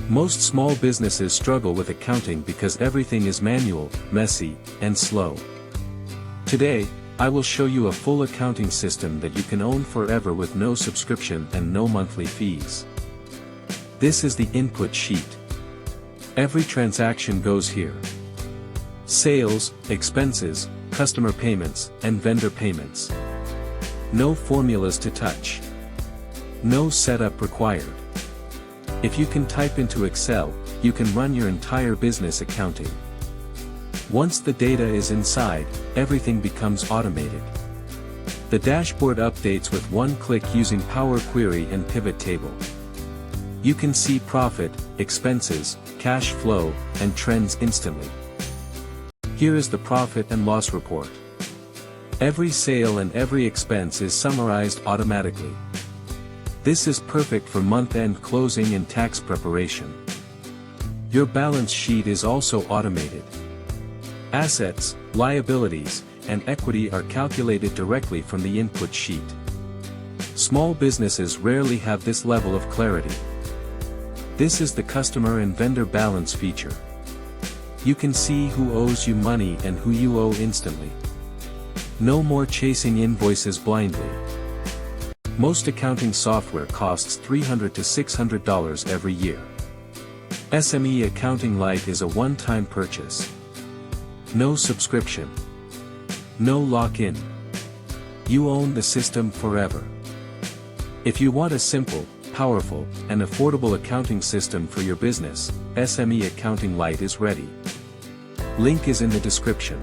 Most small businesses struggle with accounting because everything is manual, messy, and slow. Today, I will show you a full accounting system that you can own forever with no subscription and no monthly fees. This is the input sheet. Every transaction goes here. Sales, expenses, customer payments, and vendor payments. No formulas to touch. No setup required. If you can type into Excel, you can run your entire business accounting. Once the data is inside, everything becomes automated. The dashboard updates with one click using Power Query and Pivot Table. You can see profit, expenses, cash flow, and trends instantly. Here is the profit and loss report. Every sale and every expense is summarized automatically. This is perfect for month-end closing and tax preparation. Your balance sheet is also automated. Assets, liabilities, and equity are calculated directly from the input sheet. Small businesses rarely have this level of clarity. This is the customer and vendor balance feature. You can see who owes you money and who you owe instantly. No more chasing invoices blindly. Most accounting software costs $300 to $600 every year. SME Accounting Lite is a one-time purchase. No subscription. No lock-in. You own the system forever. If you want a simple, powerful, and affordable accounting system for your business, SME Accounting Lite is ready. Link is in the description.